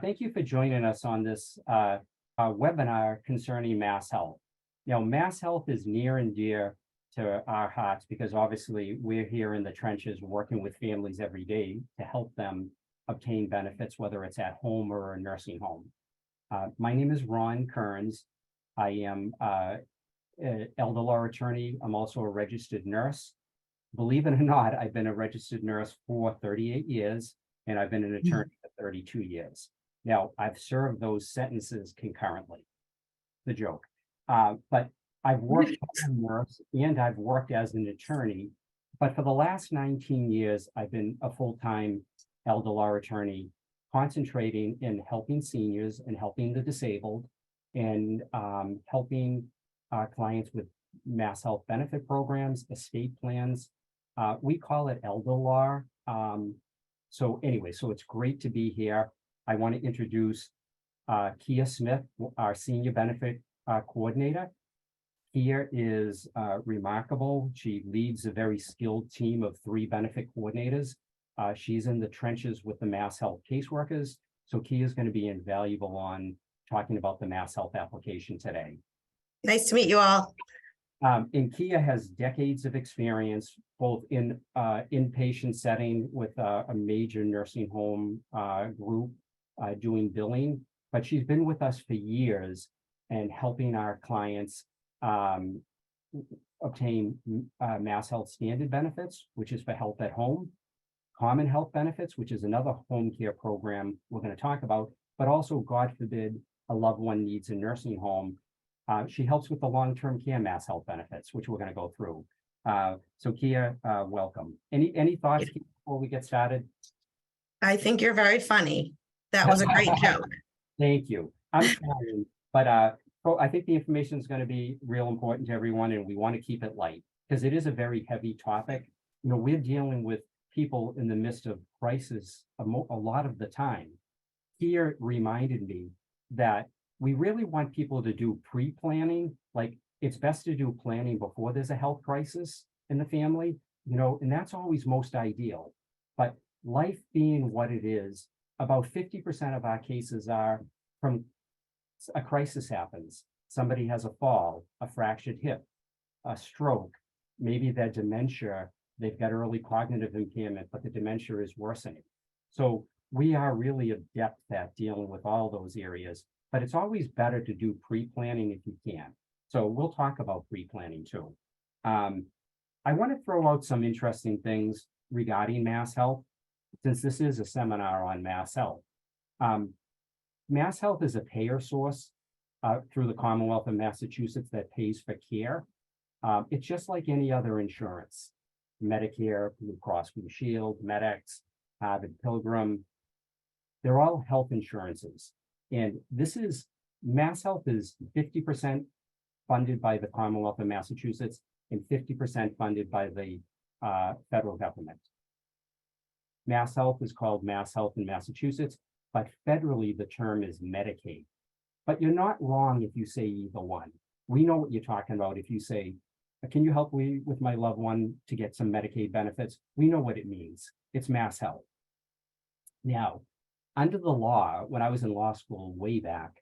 Thank you for joining us on this webinar concerning MassHealth. Now, MassHealth is near and dear to our hearts because obviously we're here in the trenches working with families every day to help them obtain benefits, whether it's at home or a nursing home. My name is Ron Kearns. I am an elder law attorney. I'm also a registered nurse. Believe it or not, I've been a registered nurse for 38 years, and I've been an attorney for 32 years. Now, I've served those sentences concurrently, the joke. But I've worked as a nurse and I've worked as an attorney. But for the last 19 years, I've been a full-time elder law attorney, concentrating in helping seniors and helping the disabled and helping clients with MassHealth benefit programs, estate plans. We call it elder law. So it's great to be here. I want to introduce Keya Smith, our senior benefit coordinator. Keya is remarkable. She leads a very skilled team of 3 benefit coordinators. She's in the trenches with the MassHealth caseworkers. So Keya is going to be invaluable on talking about the MassHealth application today. Nice to meet you all. And Keya has decades of experience, both in inpatient setting with a major nursing home group doing billing, but she's been with us for years and helping our clients obtain MassHealth standard benefits, which is for help at home, common health benefits, which is another home care program we're going to talk about, but also, God forbid, a loved one needs a nursing home. She helps with the long-term care MassHealth benefits, which we're going to go through. So Keya, welcome. Any thoughts before we get started? I think you're very funny. That was a great joke. Thank you. I'm trying, but I think the information is going to be real important to everyone, and we want to keep it light because it is a very heavy topic. You know, we're dealing with people in the midst of crisis a lot of the time. Keya reminded me that we really want people to do pre-planning. Like, it's best to do planning before there's a health crisis in the family, you know, and that's always most ideal. But life being what it is, about 50% of our cases are from a crisis happens. Somebody has a fall, a fractured hip, a stroke, maybe their dementia, they've got early cognitive impairment, but the dementia is worsening. So we are really adept at dealing with all those areas, but it's always better to do pre-planning if you can. So we'll talk about pre-planning too. I want to throw out some interesting things regarding MassHealth, since this is a seminar on MassHealth. MassHealth is a payer source through the Commonwealth of Massachusetts that pays for care. It's just like any other insurance, Medicare, Blue Cross Blue Shield, MedX, Harvard Pilgrim. They're all health insurances. And MassHealth is 50% funded by the Commonwealth of Massachusetts and 50% funded by the federal government. MassHealth is called MassHealth in Massachusetts, but federally the term is Medicaid. But you're not wrong if you say either one. We know what you're talking about if you say, can you help me with my loved one to get some Medicaid benefits? We know what it means. It's MassHealth. Now, under the law, when I was in law school way back,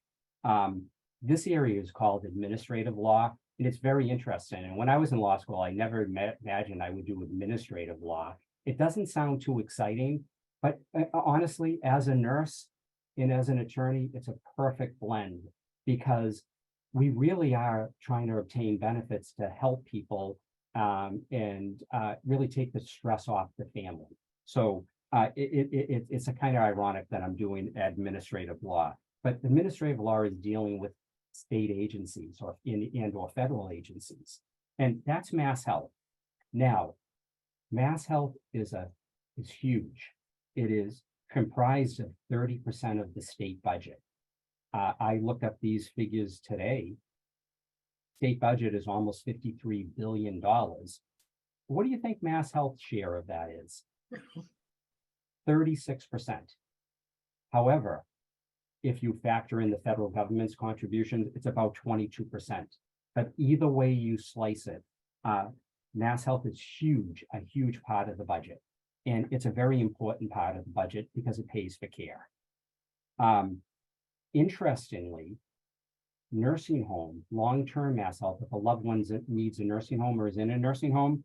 this area is called administrative law, and it's very interesting. And when I was in law school, I never imagined I would do administrative law. It doesn't sound too exciting, but honestly, as a nurse and as an attorney, it's a perfect blend because we really are trying to obtain benefits to help people and really take the stress off the family. So it's a kind of ironic that I'm doing administrative law, but administrative law is dealing with state agencies or federal agencies, and that's MassHealth. Now, MassHealth is huge. It is comprised of 30% of the state budget. I looked up these figures today. State budget is almost $53 billion. What do you think MassHealth's share of that is? 36%. However, if you factor in the federal government's contributions, it's about 22%. But either way you slice it, MassHealth is a huge part of the budget. And it's a very important part of the budget because it pays for care. Interestingly, nursing home, long-term mass health, if a loved one needs a nursing home or is in a nursing home,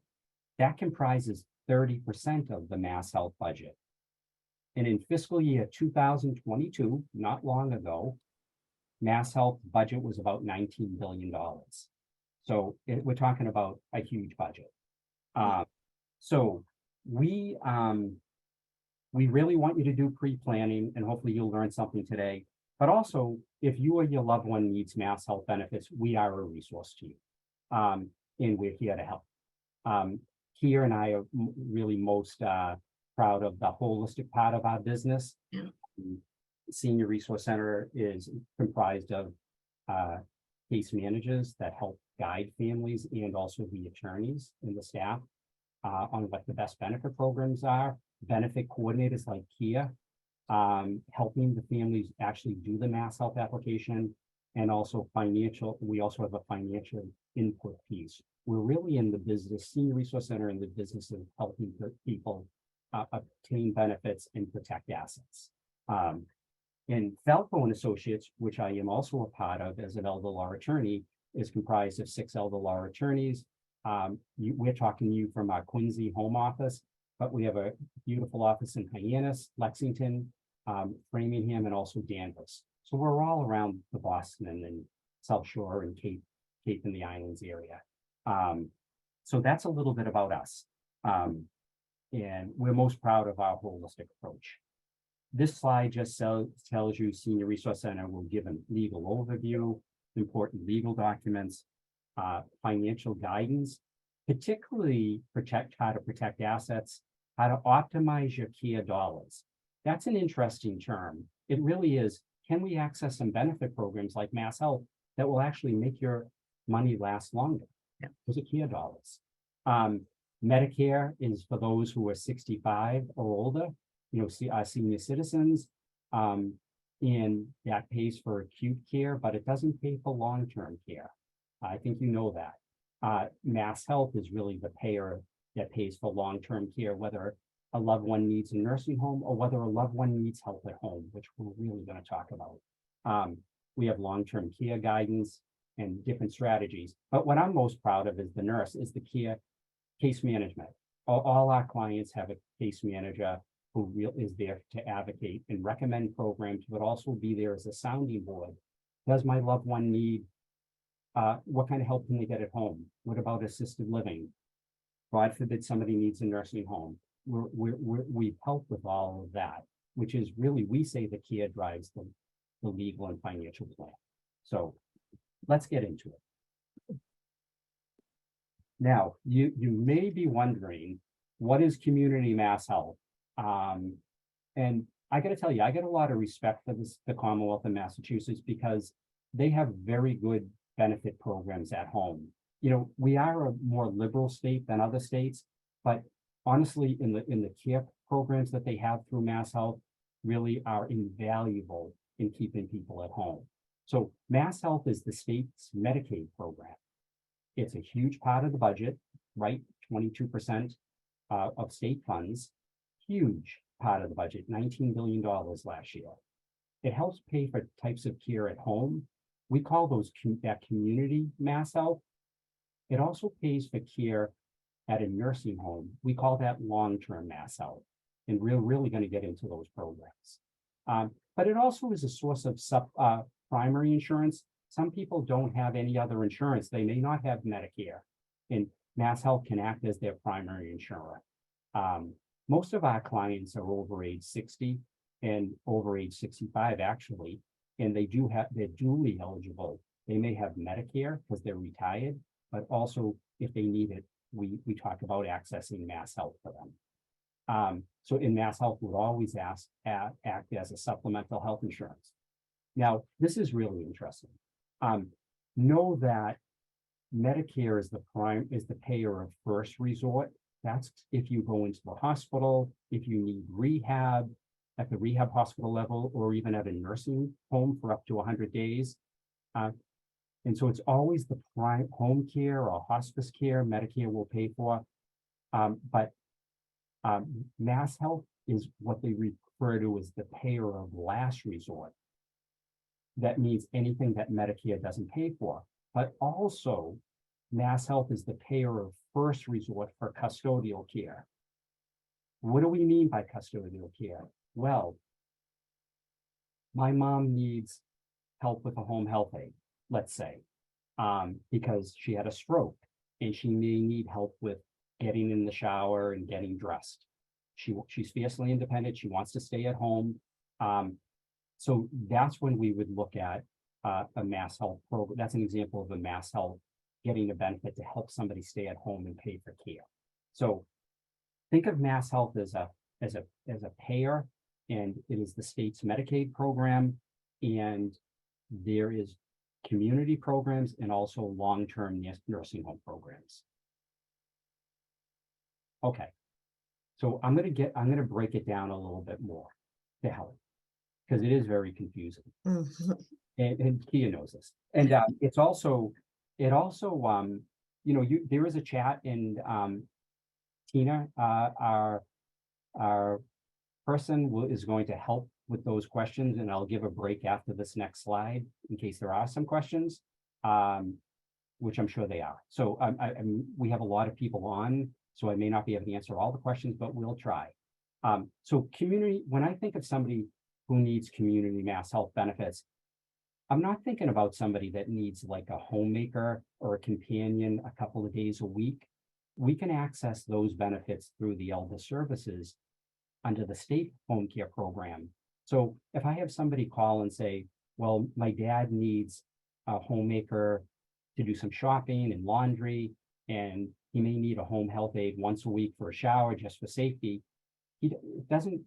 that comprises 30% of the mass health budget. And in fiscal year 2022, not long ago, mass health budget was about $19 billion. So we're talking about a huge budget. So we really want you to do pre-planning, and hopefully you'll learn something today. But also, if you or your loved one needs mass health benefits, we are a resource to you, and we're here to help. Keya and I are really most proud of the holistic part of our business. Yeah. Senior Resource Center is comprised of case managers that help guide families and also the attorneys and the staff on what the best benefit programs are. Benefit coordinators like Keya, helping the families actually do the mass health application, and also financial. We also have a financial input piece. We're really in the business, Senior Resource Center, in the business of helping people obtain benefits and protect assets. And Falco and Associates, which I am also a part of as an elder law attorney, is comprised of 6 elder law attorneys. We're talking to you from our Quincy home office, but we have a beautiful office in Hyannis, Lexington, Framingham, and also Danvers. So we're all around the Boston and South Shore and Cape and the Islands area. So that's a little bit about us. And we're most proud of our holistic approach. This slide just tells you Senior Resource Center will give a legal overview, important legal documents, financial guidance, particularly how to protect assets, how to optimize your Keya dollars. That's an interesting term. It really is. Can we access some benefit programs like MassHealth that will actually make your money last longer? Yeah. Those are Keya dollars. Medicare is for those who are 65 or older, senior citizens, and that pays for acute care, but it doesn't pay for long-term care. I think you know that. MassHealth is really the payer that pays for long-term care, whether a loved one needs a nursing home or whether a loved one needs help at home, which we're really going to talk about. We have long-term care guidance and different strategies. But what I'm most proud of as the nurse is the Keya case management. All our clients have a case manager who is there to advocate and recommend programs, but also be there as a sounding board. Does my loved one need, what kind of help can they get at home? What about assisted living? God forbid somebody needs a nursing home. We help with all of that, which is really, we say the Keya drives the legal and financial plan. So let's get into it. Now, you may be wondering, what is community mass health? And I got to tell you, I get a lot of respect for the Commonwealth of Massachusetts, because they have very good benefit programs at home. We are a more liberal state than other states, but honestly, in the care programs that they have through MassHealth really are invaluable in keeping people at home. So MassHealth is the state's Medicaid program. It's a huge part of the budget, right? 22% of state funds, huge part of the budget, $19 billion last year. It helps pay for types of care at home. We call those that community MassHealth. It also pays for care at a nursing home. We call that long-term MassHealth, and we're really going to get into those programs. But it also is a source of primary insurance. Some people don't have any other insurance. They may not have Medicare, and MassHealth can act as their primary insurer. Most of our clients are over age 60 and over age 65, actually, and they're dually eligible. They may have Medicare because they're retired, but also if they need it, we talk about accessing MassHealth for them. So in MassHealth would always act as a supplemental health insurance. Now, this is really interesting. Know that Medicare is the payer of first resort. That's if you go into the hospital, if you need rehab at the rehab hospital level, or even at a nursing home for up to 100 days. And so it's always the prime home care or hospice care Medicare will pay for. But MassHealth is what they refer to as the payer of last resort. That means anything that Medicare doesn't pay for, but also MassHealth is the payer of first resort for custodial care. What do we mean by custodial care? Well, my mom needs help with a home health aide, let's say, because she had a stroke and she may need help with getting in the shower and getting dressed. She's fiercely independent. She wants to stay at home. So that's when we would look at a MassHealth program. That's an example of a MassHealth getting a benefit to help somebody stay at home and pay for care. So think of MassHealth as a payer, and it is the state's Medicaid program, and there is community programs and also long-term nursing home programs. Okay, so I'm gonna break it down a little bit more to help, because it is very confusing. Mhm. And Keya knows this. And there is a chat, and Tina, our person is going to help with those questions, and I'll give a break after this next slide in case there are some questions, which I'm sure they are. So we have a lot of people on, so I may not be able to answer all the questions, but we'll try. So when I think of somebody who needs community MassHealth benefits, I'm not thinking about somebody that needs like a homemaker or a companion a couple of days a week. We can access those benefits through the Elder Services under the state home care program. So if I have somebody call and say, well, my dad needs a homemaker to do some shopping and laundry, and he may need a home health aide once a week for a shower just for safety, it doesn't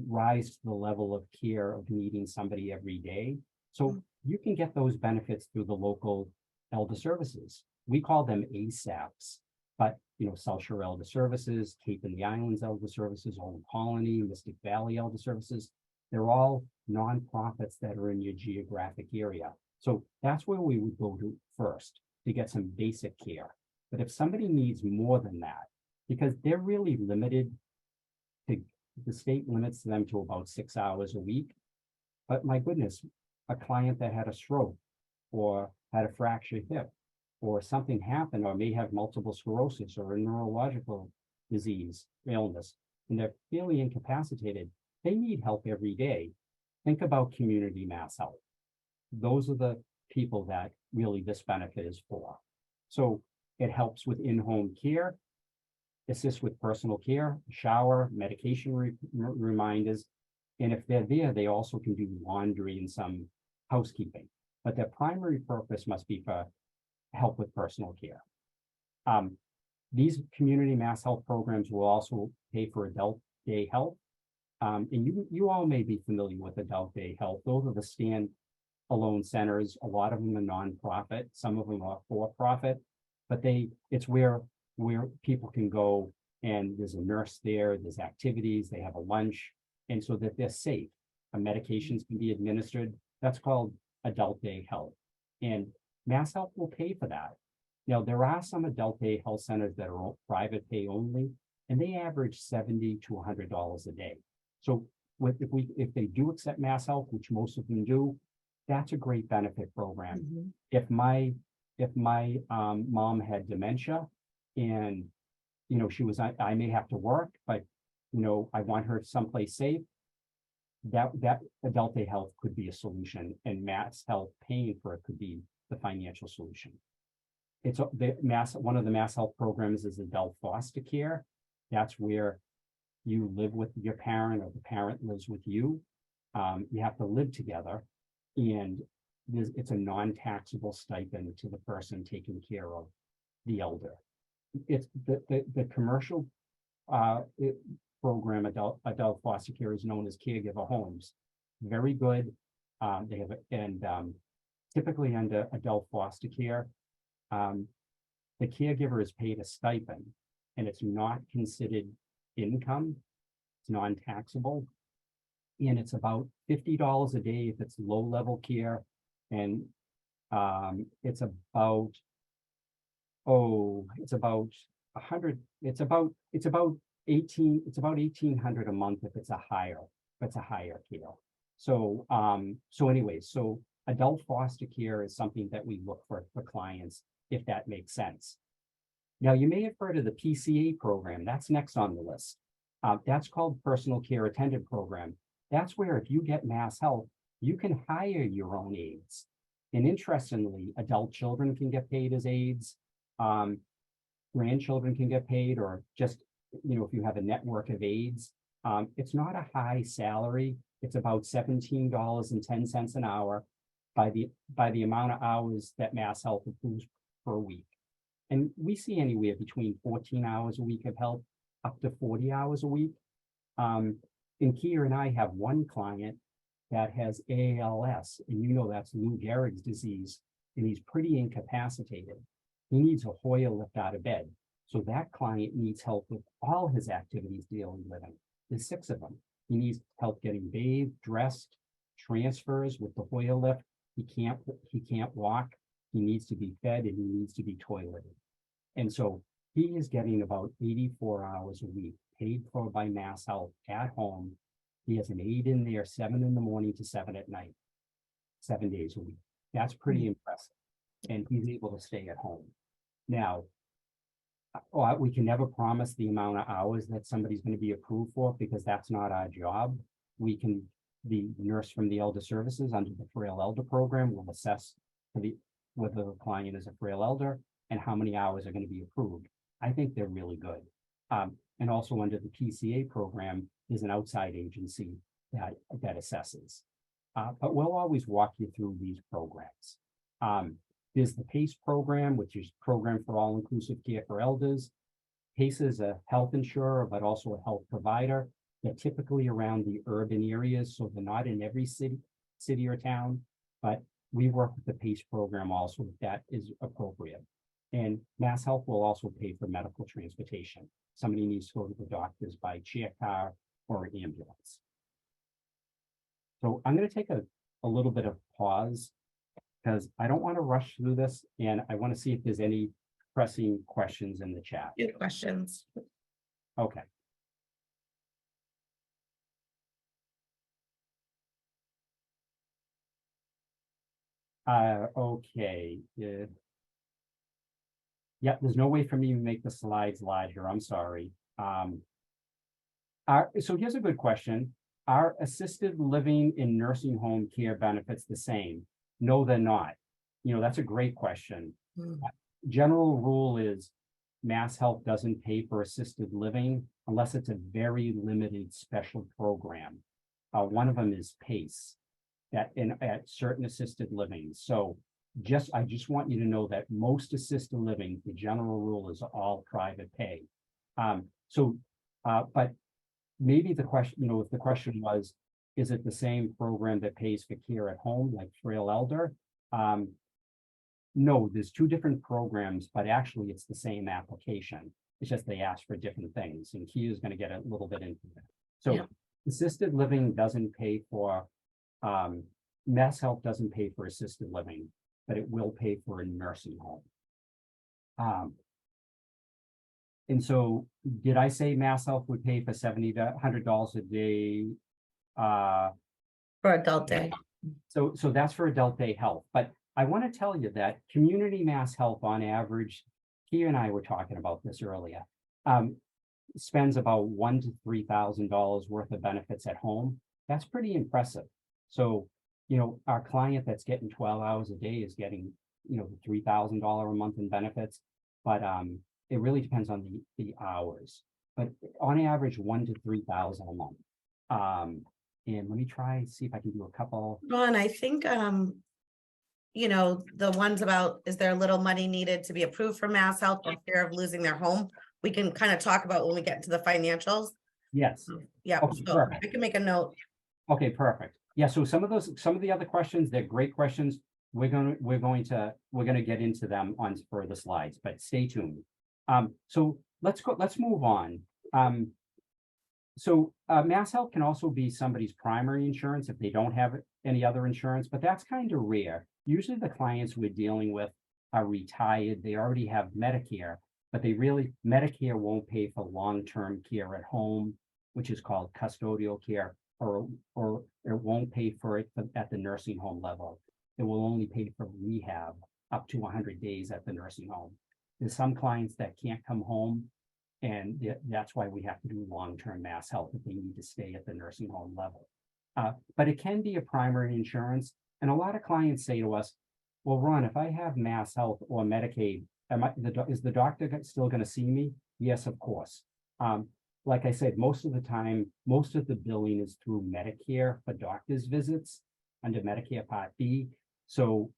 rise to the level of care of needing somebody every day. So you can get those benefits through the local Elder Services. We call them ASAPs, but South Shore Elder Services, Cape and the Islands Elder Services, Old Colony, Mystic Valley Elder Services, they're all nonprofits that are in your geographic area. So that's where we would go to first to get some basic care. But if somebody needs more than that, because they're really limited to, the state limits them to about 6 hours a week. But my goodness, a client that had a stroke or had a fractured hip or something happened, or may have multiple sclerosis or a neurological disease, illness, and they're fairly incapacitated, they need help every day. Think about community MassHealth. Those are the people that really this benefit is for. So it helps with in-home care, assists with personal care, shower, medication reminders. And if they're there, they also can do laundry and some housekeeping. But their primary purpose must be for help with personal care. These community MassHealth programs will also pay for adult day health. And you all may be familiar with adult day health. Those are the stand-alone centers. A lot of them are nonprofit. Some of them are for-profit. But it's where people can go, and there's a nurse there, there's activities, they have a lunch, and so that they're safe. Medications can be administered. That's called adult day health. And MassHealth will pay for that. Now, there are some adult day health centers that are private pay only, and they average $70 to $100 a day. So if they do accept MassHealth, which most of them do, that's a great benefit program. Mhm. If my mom had dementia, and I may have to work, but I want her someplace safe, that adult day health could be a solution, and MassHealth paying for it could be the financial solution. One of the MassHealth programs is adult foster care. That's where you live with your parent or the parent lives with you. You have to live together, and it's a non-taxable stipend to the person taking care of the elder. It's the commercial program, adult foster care, is known as caregiver homes. Very good. They have typically under adult foster care, the caregiver is paid a stipend, and it's not considered income. It's non-taxable, and it's about $50 a day if it's low-level care, and it's about 100. It's about 1,800 a month if it's a higher. but to higher care. So, anyways, so adult foster care is something that we look for clients, if that makes sense. Now, you may have heard of the PCA program. That's next on the list. That's called Personal Care Attendant Program. That's where if you get MassHealth, you can hire your own aides. And interestingly, adult children can get paid as aides. Grandchildren can get paid, or just, if you have a network of aides. It's not a high salary. It's about $17.10 an hour by the amount of hours that MassHealth approves per week. And we see anywhere between 14 hours a week of help up to 40 hours a week. And Keya and I have one client that has ALS, and that's Lou Gehrig's disease, and he's pretty incapacitated. He needs a Hoyer lift out of bed. So that client needs help with all his activities daily living. There's 6 of them. He needs help getting bathed, dressed, transfers with the Hoyer lift. He can't walk. He needs to be fed, and he needs to be toileted. And so he is getting about 84 hours a week paid for by MassHealth at home. He has an aide in there 7 in the morning to 7 at night, 7 days a week. That's pretty impressive. And he's able to stay at home. Now, we can never promise the amount of hours that somebody's going to be approved for, because that's not our job. The nurse from the Elder Services under the Frail Elder Program will assess whether the client is a frail elder and how many hours are going to be approved. I think they're really good. And also under the PCA program is an outside agency that assesses. But we'll always walk you through these programs. There's the PACE program, which is Program for All-Inclusive Care for Elders. PACE is a health insurer, but also a health provider. They're typically around the urban areas, so they're not in every city or town, but we work with the PACE program also, if that is appropriate. And MassHealth will also pay for medical transportation. Somebody needs to go to the doctors by chair car or ambulance. So I'm going to take a little bit of pause, because I don't want to rush through this, and I want to see if there's any pressing questions in the chat. Good questions. Okay. Okay. Yeah, there's no way for me to make the slides live here. I'm sorry. So here's a good question. Are assisted living and nursing home care benefits the same? No, they're not. That's a great question. General rule is MassHealth doesn't pay for assisted living unless it's a very limited special program. One of them is PACE at certain assisted living. So I just want you to know that most assisted living, the general rule is all private pay. But maybe the question, if the question was, is it the same program that pays for care at home, like frail elder? No, there's 2 different programs, but actually it's the same application. It's just they ask for different things, and Keya is going to get a little bit into that. So yeah. Assisted living doesn't pay for, MassHealth doesn't pay for assisted living, but it will pay for a nursing home. And so did I say MassHealth would pay for $70 to $100 a day? For adult day. So that's for adult day health. But I want to tell you that community MassHealth on average, Keya and I were talking about this earlier, spends about $1,000 to $3,000 worth of benefits at home. That's pretty impressive. So, our client that's getting 12 hours a day is getting, $3,000 a month in benefits, but it really depends on the hours. But on average, $1,000 to $3,000 a month. And let me see if I can do a couple. Ron, I think, the ones about, is there a little money needed to be approved for MassHealth or fear of losing their home? We can kind of talk about when we get into the financials. Yes. Yeah, okay, so I can make a note. Okay, perfect. Yeah, so some of the other questions, they're great questions. We're going to get into them on further slides, but stay tuned. So let's move on. MassHealth can also be somebody's primary insurance if they don't have any other insurance, but that's kind of rare. Usually the clients we're dealing with are retired. They already have Medicare, but Medicare won't pay for long-term care at home, which is called custodial care. or it won't pay for it at the nursing home level. It will only pay for rehab up to 100 days at the nursing home. There's some clients that can't come home, and that's why we have to do long-term mass health if they need to stay at the nursing home level. But it can be a primary insurance, and a lot of clients say to us, well, Ron, if I have mass health or Medicaid, is the doctor still going to see me? Yes, of course. Like I said, most of the time, most of the billing is through Medicare for doctor's visits under Medicare Part B. So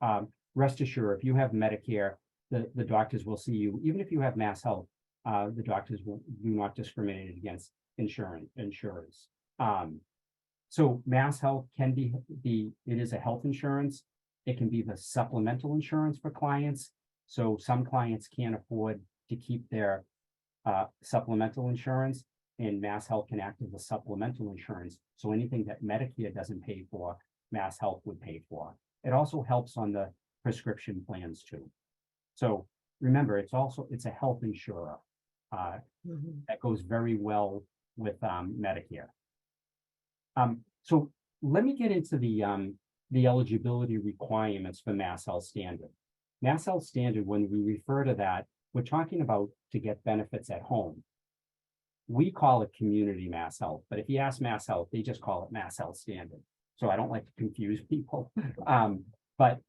rest assured, if you have Medicare, the doctors will see you. Even if you have mass health, the doctors do not discriminate against insurers. So mass health can be it is a health insurance. It can be the supplemental insurance for clients. So some clients can't afford to keep their supplemental insurance, and mass health can act as a supplemental insurance. So anything that Medicare doesn't pay for, mass health would pay for. It also helps on the prescription plans too. So remember, it's a health insurer that goes very well with Medicare. So let me get into the eligibility requirements for Mass Health Standard. Mass Health Standard, when we refer to that, we're talking about to get benefits at home. We call it community Mass Health, but if you ask Mass Health, they just call it Mass Health Standard. So I don't like to confuse people. But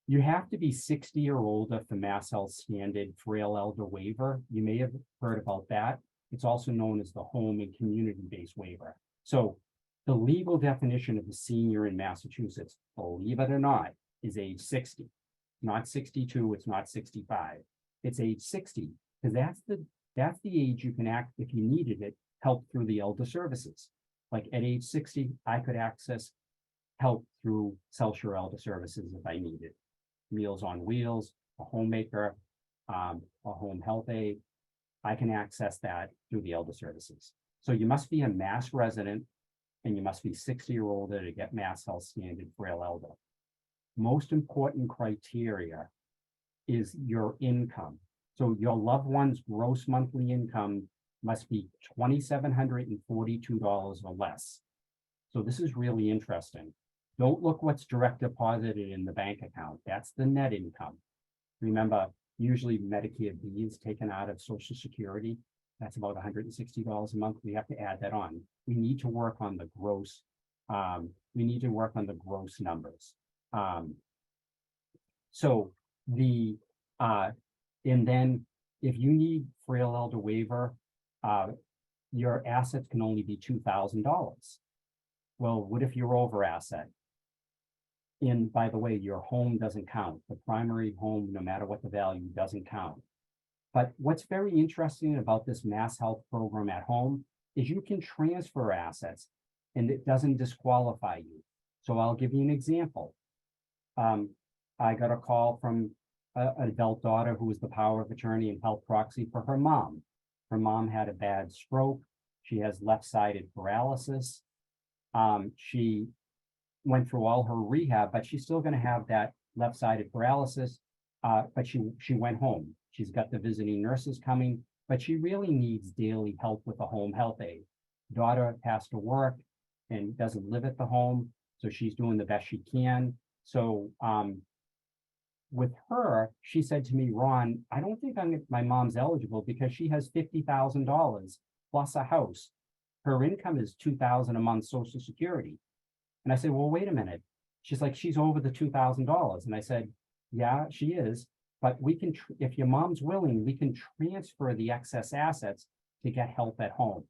you have to be 60 or older for Mass Health Standard Frail Elder Waiver. You may have heard about that. It's also known as the home and community-based waiver. So the legal definition of a senior in Massachusetts, believe it or not, is age 60. Not 62, it's not 65. It's age 60, because that's the age you can act, if you needed it, help through the elder services. Like at age 60, I could access help through South Shore Elder Services if I needed. Meals on Wheels, a homemaker, a home health aide. I can access that through the elder services. So you must be a Mass resident, and you must be 60 or older to get Mass Health Standard Frail Elder. Most important criteria is your income. So your loved one's gross monthly income must be $2,742 or less. So this is really interesting. Don't look what's direct deposited in the bank account. That's the net income. Remember, usually Medicare B is taken out of Social Security. That's about $160 a month. We have to add that on. We need to work on the gross. We need to work on the gross numbers. And then if you need Frail Elder Waiver, your assets can only be $2,000. Well, what if you're over asset? And by the way, your home doesn't count. The primary home, no matter what the value, doesn't count. But what's very interesting about this Mass Health program at home is you can transfer assets and it doesn't disqualify you. So I'll give you an example. I got a call from an adult daughter who was the power of attorney and health proxy for her mom. Her mom had a bad stroke. She has left-sided paralysis. She went through all her rehab, but she's still going to have that left-sided paralysis. But she went home. She's got the visiting nurses coming, but she really needs daily help with a home health aide. Daughter has to work and doesn't live at the home, so she's doing the best she can. So with her, she said to me, Ron, I don't think my mom's eligible because she has $50,000 plus a house. Her income is $2,000 a month Social Security. And I said, well, wait a minute. She's like, she's over the $2,000. And I said, yeah, she is. But we can, if your mom's willing, we can transfer the excess assets to get help at home.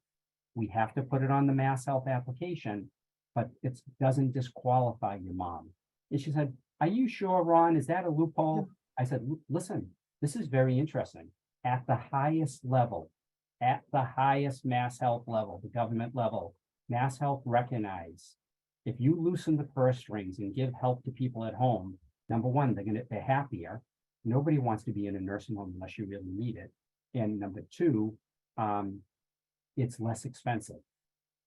We have to put it on the Mass Health application, but it doesn't disqualify your mom. And she said, are you sure, Ron? Is that a loophole? I said, listen, this is very interesting. At the highest level, at the highest Mass Health level, the government level, Mass Health recognize if you loosen the purse strings and give help to people at home, number one, they're happier. Nobody wants to be in a nursing home unless you really need it. And number two, it's less expensive.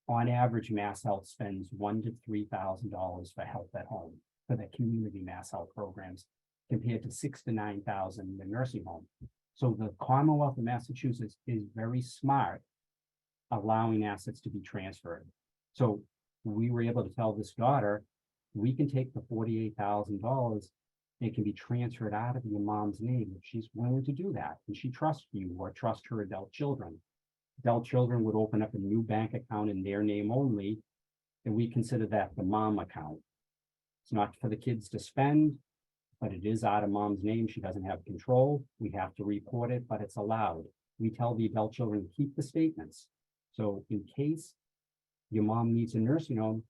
On average, Mass Health spends $1,000 to $3,000 for help at home for the community Mass Health programs, compared to $6,000 to $9,000 in the nursing home. So the Commonwealth of Massachusetts is very smart, allowing assets to be transferred. So we were able to tell this daughter, we can take the $48,000. It can be transferred out of your mom's name if she's willing to do that. And she trusts you or trust her adult children. Adult children would open up a new bank account in their name only. And we consider that the mom account. It's not for the kids to spend, but it is out of mom's name. She doesn't have control. We have to report it, but it's allowed. We tell the adult children to keep the statements. So in case your mom needs a nursing home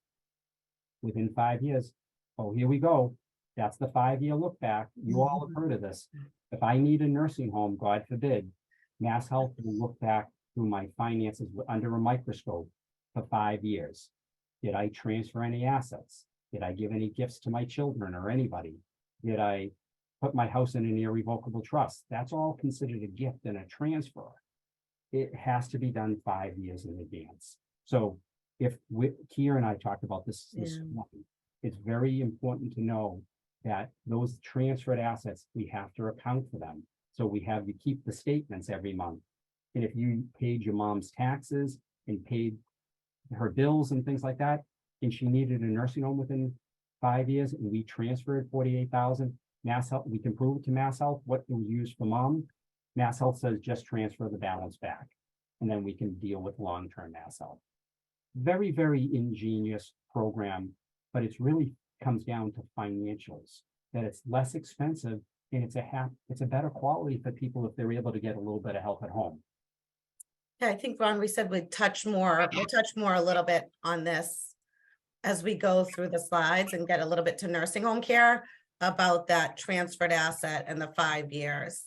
within 5 years, oh, here we go. That's the 5-year look back. You all have heard of this. If I need a nursing home, God forbid, MassHealth will look back through my finances under a microscope for 5 years. Did I transfer any assets? Did I give any gifts to my children or anybody? Did I put my house in an irrevocable trust? That's all considered a gift and a transfer. It has to be done 5 years in advance. So if Keya and I talked about this morning, it's very important to know that those transferred assets, we have to account for them. So we have you keep the statements every month. And if you paid your mom's taxes and paid her bills and things like that, and she needed a nursing home within 5 years, and we transferred 48,000, MassHealth, we can prove to MassHealth what it was used for mom. MassHealth says just transfer the balance back, and then we can deal with long-term MassHealth. Very, very ingenious program, but it's really comes down to financials, that it's less expensive and it's a better quality for people if they're able to get a little bit of help at home. Yeah, I think, Ron, we said we'll touch more a little bit on this as we go through the slides and get a little bit to nursing home care about that transferred asset and the 5 years.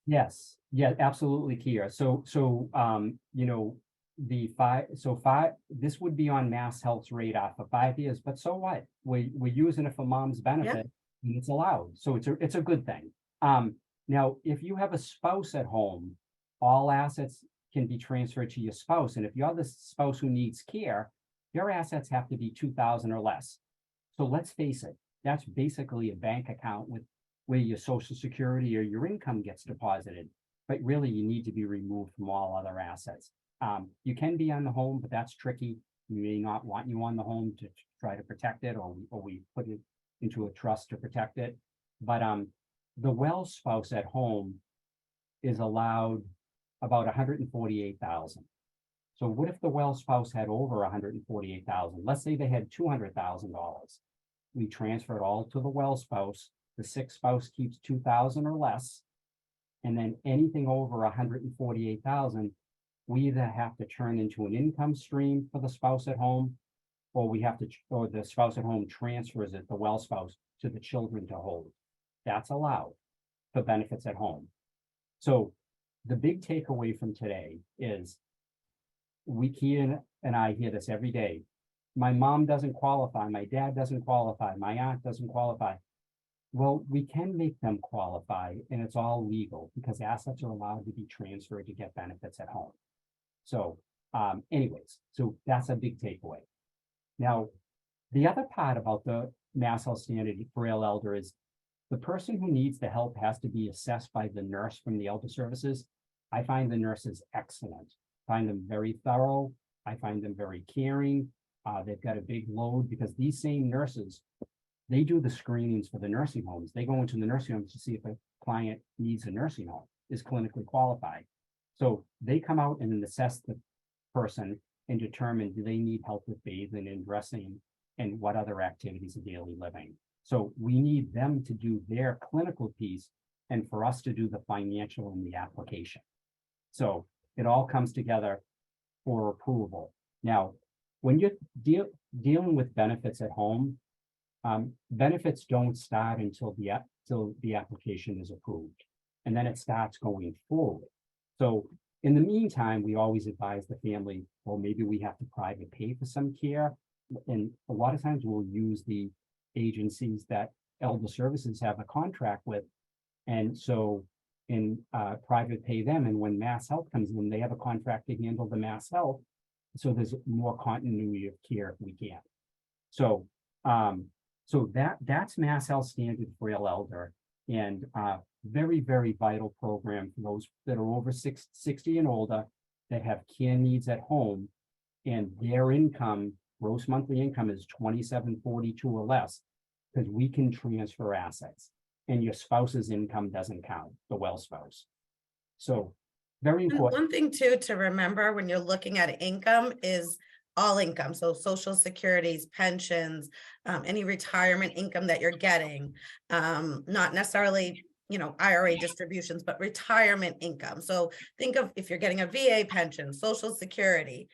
Yes, yeah, absolutely, Keya. So you know, this would be on MassHealth's radar for 5 years, but so what? We're using it for mom's benefit and it's allowed. So it's a good thing. Now, if you have a spouse at home, all assets can be transferred to your spouse. And if you're the spouse who needs care, your assets have to be 2,000 or less. So let's face it, that's basically a bank account with where your Social Security or your income gets deposited. But really, you need to be removed from all other assets. You can be on the home, but that's tricky. We may not want you on the home to try to protect it, or we put it into a trust to protect it. But the well spouse at home is allowed about 148,000. So what if the well spouse had over 148,000? Let's say they had $200,000. We transfer it all to the well spouse. The sick spouse keeps 2,000 or less, and then anything over 148,000, we either have to turn into an income stream for the spouse at home, or or the spouse at home transfers it, the well spouse, to the children to hold. That's allowed for benefits at home. So the big takeaway from today is Keya and I hear this every day. My mom doesn't qualify. My dad doesn't qualify. My aunt doesn't qualify. Well, we can make them qualify, and it's all legal because assets are allowed to be transferred to get benefits at home. So anyways, so that's a big takeaway. Now, the other part about the MassHealth standard frail elder is the person who needs the help has to be assessed by the nurse from the elder services. I find the nurses excellent. I find them very thorough. I find them very caring. They've got a big load because these same nurses, they do the screenings for the nursing homes. They go into the nursing homes to see if a client needs a nursing home, is clinically qualified. So they come out and assess the person and determine, do they need help with bathing and dressing and what other activities of daily living. So we need them to do their clinical piece and for us to do the financial and the application. So it all comes together for approval. Now, when you're dealing with benefits at home, benefits don't start until the application is approved, and then it starts going forward. So in the meantime, we always advise the family, well, maybe we have to private pay for some care. And a lot of times we'll use the agencies that elder services have a contract with. And so in private pay them. And when MassHealth comes in, they have a contract to handle the MassHealth. So there's more continuity of care if we can. So that's MassHealth standard frail elder, and very, very vital program for those that are over 60 and older that have care needs at home. and their income, gross monthly income is 2742 or less, because we can transfer assets and your spouse's income doesn't count, the well spouse. So very And important. one thing too, to remember when you're looking at income is all income. So social securities, pensions, any retirement income that you're getting, not necessarily, IRA distributions, but retirement income. So think of if you're getting a VA pension, social security,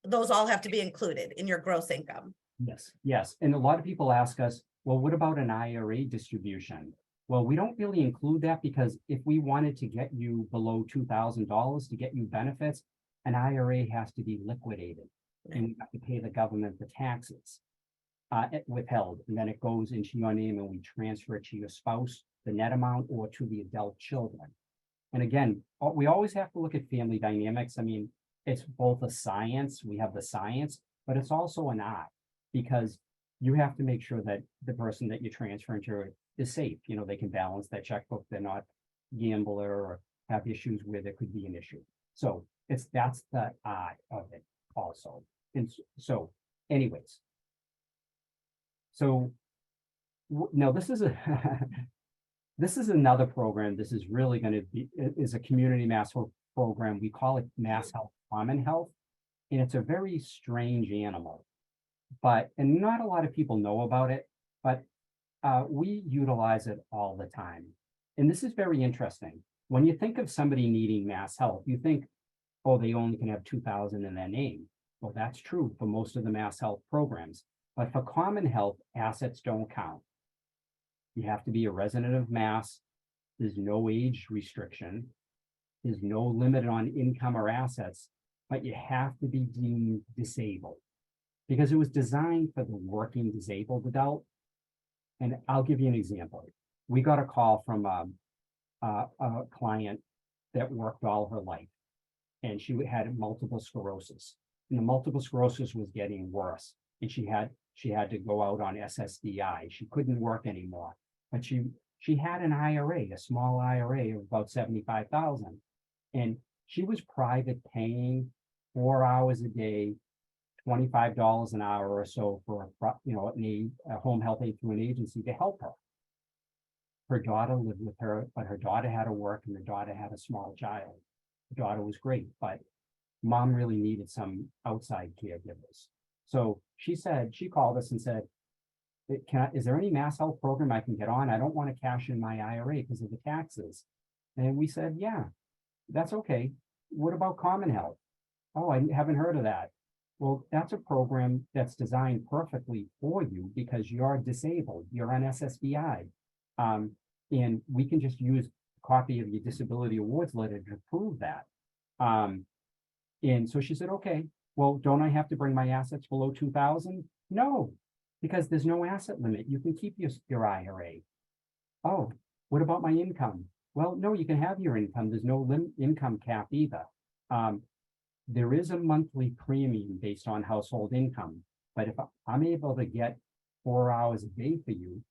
those all have to be included in your gross income. Yes, yes. And a lot of people ask us, well, what about an IRA distribution? Well, we don't really include that because if we wanted to get you below $2,000 to get you benefits, an IRA has to be liquidated and we have to pay the government the taxes withheld. And then it goes into your name and we transfer it to your spouse, the net amount, or to the adult children. And again, we always have to look at family dynamics. I mean, it's both a science, we have the science, but it's also an art because you have to make sure that the person that you're transferring to is safe. They can balance that checkbook. They're not gambler or have issues where there could be an issue. So that's the art of it also. And so anyways, so now this is this is another program. This is really going to be is a community MassHealth program. We call it MassHealth Common Health, and it's a very strange animal, and not a lot of people know about it, but we utilize it all the time. And this is very interesting. When you think of somebody needing MassHealth, you think, oh, they only can have 2,000 in their name. Well, that's true for most of the MassHealth programs, but for Common Health, assets don't count. You have to be a resident of Mass. There's no age restriction. There's no limit on income or assets, but you have to be deemed disabled because it was designed for the working disabled adult. And I'll give you an example. We got a call from a client that worked all her life, and she had multiple sclerosis. And the multiple sclerosis was getting worse, and she had to go out on SSDI. She couldn't work anymore, but she had an IRA, a small IRA of about 75,000, and she was private paying 4 hours a day, $25 an hour or so for a home health aide through an agency to help her. Her daughter lived with her, but her daughter had to work and the daughter had a small child. The daughter was great, but mom really needed some outside caregivers. So she called us and said, is there any MassHealth program I can get on? I don't want to cash in my IRA because of the taxes. And we said, yeah, that's okay. What about Common Health? Oh, I haven't heard of that. Well, that's a program that's designed perfectly for you because you're disabled. You're on SSDI. And we can just use a copy of your disability awards letter to prove that. And so she said, okay, well, don't I have to bring my assets below 2,000? No, because there's no asset limit. You can keep your IRA. Oh, what about my income? Well, no, you can have your income. There's no income cap either. There is a monthly premium based on household income, but if I'm able to get 4 hours a day for you,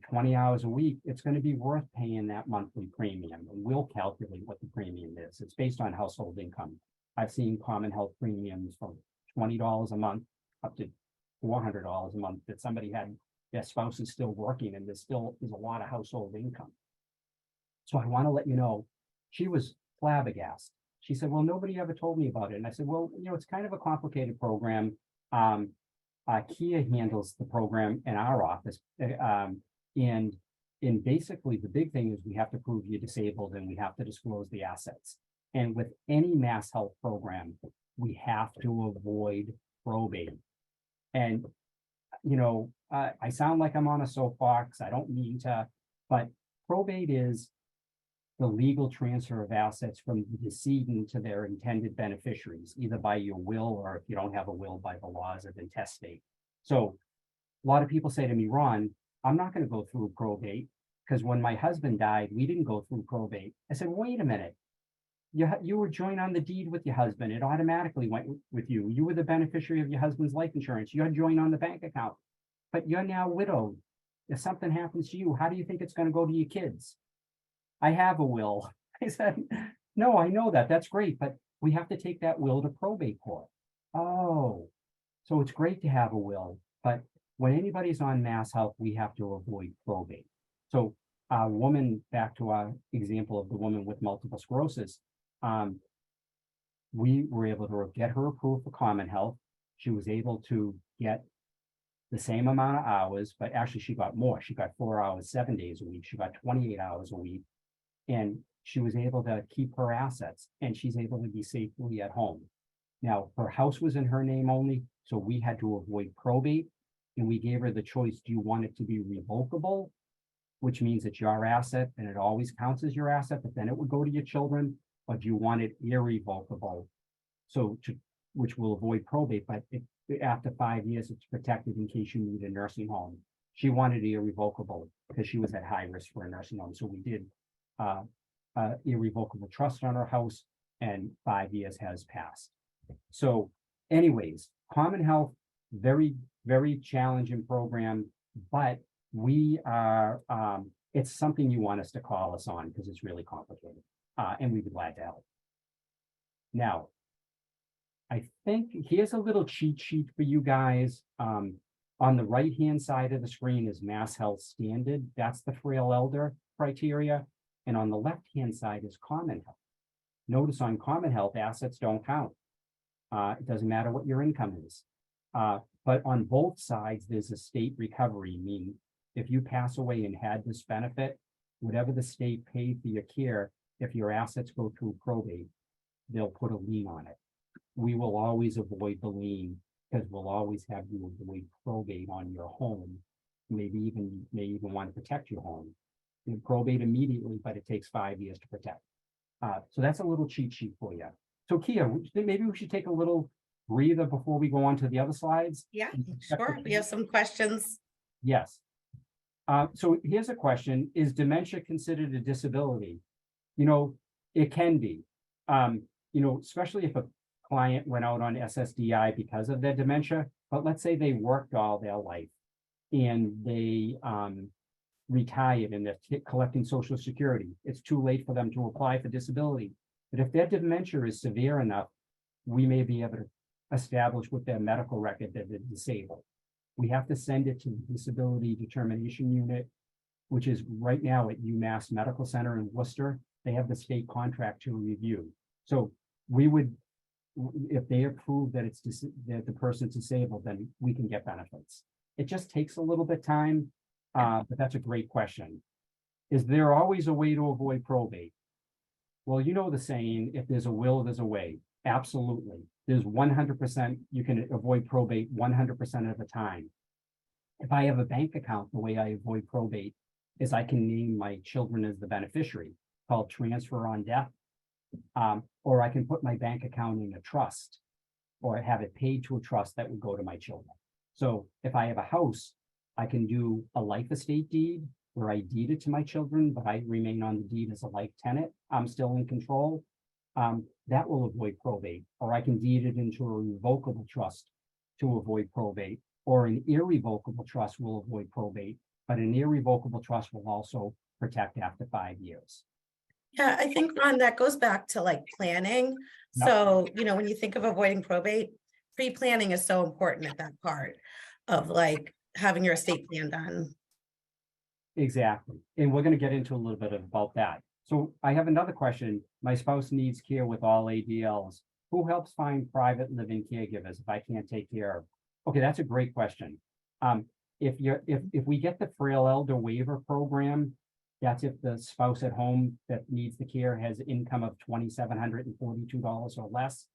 20 hours a week, it's going to be worth paying that monthly premium. And we'll calculate what the premium is. It's based on household income. I've seen Common Health premiums from $20 a month up to $400 a month that somebody had, their spouse is still working and there's a lot of household income. So I want to let you know, she was flabbergasted. She said, well, nobody ever told me about it. And I said, well, it's kind of a complicated program. Keya handles the program in our office. And basically the big thing is we have to prove you're disabled and we have to disclose the assets. And with any MassHealth program, we have to avoid probate. And, I sound like I'm on a soapbox. I don't mean to, but probate is the legal transfer of assets from the decedent to their intended beneficiaries, either by your will or if you don't have a will, by the laws of intestate. So a lot of people say to me, Ron, I'm not going to go through probate because when my husband died, we didn't go through probate. I said, wait a minute. You were joined on the deed with your husband. It automatically went with you. You were the beneficiary of your husband's life insurance. You're joined on the bank account, but you're now widowed. If something happens to you, how do you think it's going to go to your kids? I have a will. I said, no, I know that. That's great. But we have to take that will to probate court. Oh, so it's great to have a will, but when anybody's on mass health, we have to avoid probate. So a woman, back to our example of the woman with multiple sclerosis, um, we were able to get her approved for common health. She was able to get the same amount of hours, but actually she got more. She got 4 hours, 7 days a week. She got 28 hours a week. And she was able to keep her assets and she's able to be safely at home. Now, her house was in her name only, so we had to avoid probate. And we gave her the choice, do you want it to be revocable? Which means it's your asset and it always counts as your asset, but then it would go to your children, or do you want it irrevocable? So which will avoid probate, but after 5 years, it's protected in case you need a nursing home. She wanted irrevocable because she was at high risk for a nursing home. So we did irrevocable trust on her house, and 5 years has passed. So anyways, Common Health, very, very challenging program, but we are, it's something you want us to call us on because it's really complicated, and we'd be glad to help. Now, I think here's a little cheat sheet for you guys. On the right-hand side of the screen is MassHealth Standard. That's the frail elder criteria. And on the left-hand side is Common Health. Notice on Common Health, assets don't count. It doesn't matter what your income is. But on both sides, there's a state recovery, meaning if you pass away and had this benefit, whatever the state paid for your care, if your assets go through probate, they'll put a lien on it. We will always avoid the lien because we'll always have you avoid probate on your home. May even want to protect your home. You probate immediately, but it takes 5 years to protect. So that's a little cheat sheet for you. So Keya, maybe we should take a little breather before we go on to the other slides. Yeah, sure. We have some questions. Yes. So here's a question. Is dementia considered a disability? You know, it can be. You know, especially if a client went out on SSDI because of their dementia, but let's say they worked all their life and they retired and they're collecting Social Security. It's too late for them to apply for disability. But if their dementia is severe enough, we may be able to establish with their medical record that they're disabled. We have to send it to the Disability Determination Unit, which is right now at UMass Medical Center in Worcester. They have the state contract to review. So we would, if they approve that that the person's disabled, then we can get benefits. It just takes a little bit of time, but that's a great question. Is there always a way to avoid probate? Well, you know the saying, if there's a will, there's a way. Absolutely. There's 100%, you can avoid probate 100% of the time. If I have a bank account, the way I avoid probate is I can name my children as the beneficiary, called transfer on death. Or I can put my bank account in a trust or have it paid to a trust that would go to my children. So if I have a house, I can do a life estate deed where I deed it to my children, but I remain on the deed as a life tenant. I'm still in control. That will avoid probate. Or I can deed it into a revocable trust to avoid probate, or an irrevocable trust will avoid probate, but an irrevocable trust will also protect after 5 years. Yeah, I think, Ron, that goes back to like planning. Yep. So, you know, when you think of avoiding probate, pre-planning is so important at that part of like having your estate plan done. Exactly. And we're going to get into a little bit about that. So I have another question. My spouse needs care with all ADLs. Who helps find private living caregivers if I can't take care of? Okay, that's a great question. If we get the frail elder waiver program, that's if the spouse at home that needs the care has income of $2,742 or less.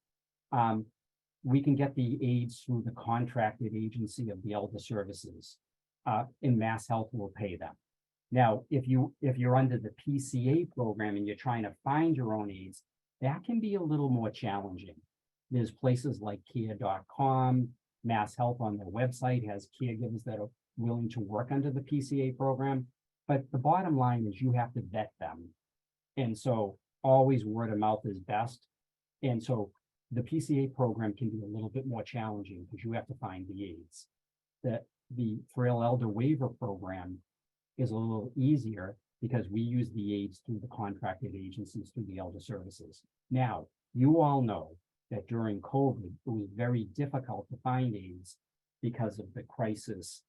We can get the aids through the contracted agency of the Elder Services, and MassHealth will pay them. Now, if you're under the PCA program and you're trying to find your own aids, that can be a little more challenging. There's places like Keya.com, MassHealth on their website has caregivers that are willing to work under the PCA program. But the bottom line is you have to vet them. And so always word of mouth is best. And so the PCA program can be a little bit more challenging because you have to find the aids. The frail elder waiver program is a little easier because we use the aids through the contracted agencies through the Elder Services. Now, you all know that during COVID, it was very difficult to find aides because of the crisis.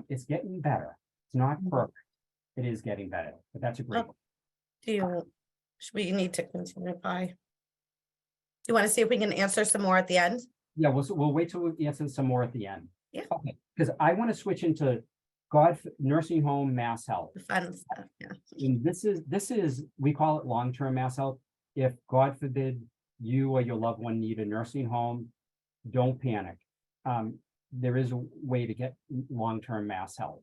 It's getting better. It's not perfect. It is getting better, but that's a great. Oh. Should we need to continue by? Do you want to see if we can answer some more at the end? Yeah, we'll wait till we answer some more at the end. Yeah. Okay, because I want to switch into nursing home mass health. The fun stuff, yeah. And this is, we call it long-term mass health. If God forbid you or your loved one need a nursing home, don't panic. There is a way to get long-term mass health.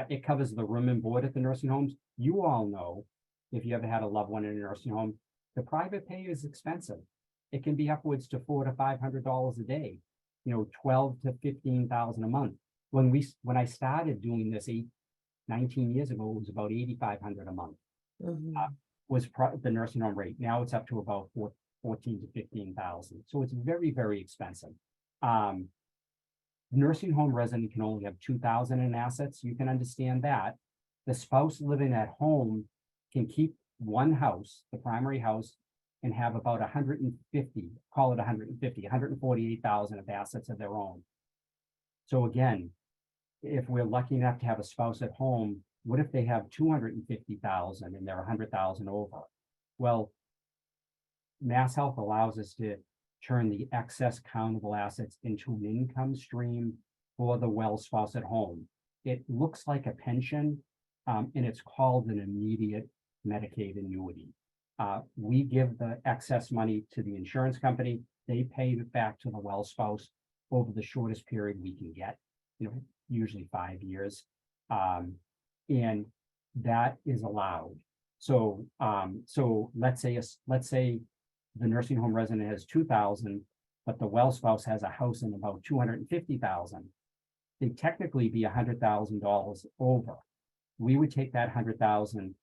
It covers the room and board at the nursing homes. You all know, if you ever had a loved one in a nursing home, the private pay is expensive. It can be upwards to $400 to $500 a day, 12 to 15,000 a month. When I started doing this 19 years ago, it was about 8,500 a month. Was the nursing home rate. Now it's up to about 14 to 15,000. So it's very, very expensive. Nursing home resident can only have 2,000 in assets. You can understand that. The spouse living at home can keep one house, the primary house, and have about 150, call it 148,000 of assets of their own. So again, if we're lucky enough to have a spouse at home, what if they have 250,000 and they're 100,000 over? Well, MassHealth allows us to turn the excess countable assets into an income stream for the well spouse at home. It looks like a pension, and it's called an immediate Medicaid annuity. We give the excess money to the insurance company. They pay it back to the well spouse over the shortest period we can get, usually 5 years. And that is allowed. So let's say the nursing home resident has 2,000, but the well spouse has a house in about 250,000. They technically be $100,000 over. We would take that 100,000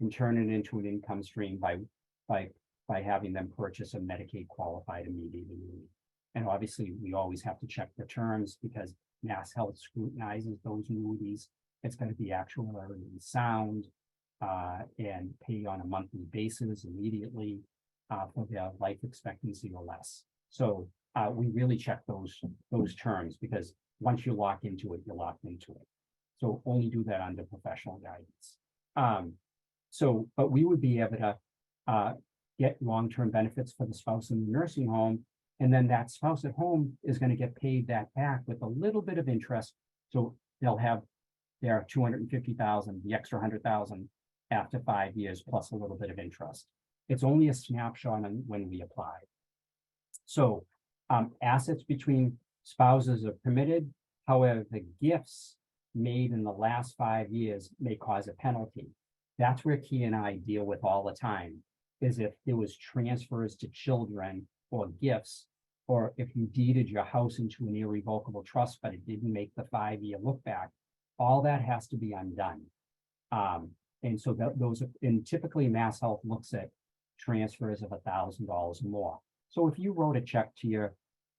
and turn it into an income stream by having them purchase a Medicaid qualified immediate annuity. And obviously, we always have to check the terms because MassHealth scrutinizes those annuities. It's going to be actuarially sound and pay on a monthly basis immediately for their life expectancy or less. So we really check those terms because once you lock into it, you're locked into it. So only do that under professional guidance. But we would be able to get long-term benefits for the spouse in the nursing home. And then that spouse at home is going to get paid that back with a little bit of interest. So they'll have their 250,000, the extra 100,000 after 5 years, plus a little bit of interest. It's only a snapshot on when we apply. So assets between spouses are permitted. However, the gifts made in the last 5 years may cause a penalty. That's where Keya and I deal with all the time, is if there was transfers to children or gifts, or if you deeded your house into an irrevocable trust, but it didn't make the 5-year look back, all that has to be undone. And so and typically MassHealth looks at transfers of $1,000 or more. So if you wrote a check to your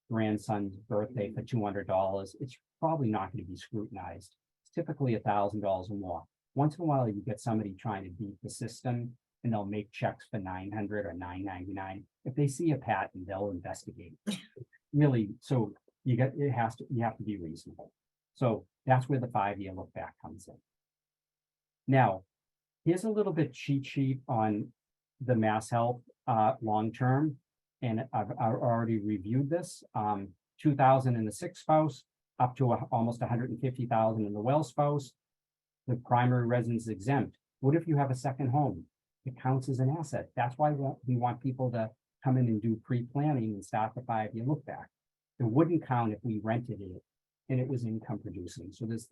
grandson's birthday for $200, it's probably not going to be scrutinized. It's typically $1,000 or more. Once in a while, you get somebody trying to beat the system, and they'll make checks for $900 or $999. If they see a pattern, they'll investigate. Really, so you have to be reasonable. So that's where the 5-year look back comes in. Now, here's a little bit cheat sheet on the MassHealth long-term, and I've already reviewed this. 2,000 in the sick spouse, up to almost 150,000 in the well spouse. The primary residence is exempt. What if you have a second home? It counts as an asset. That's why we want people to come in and do pre-planning and start the 5-year look back. It wouldn't count if we rented it and it was income producing. So there's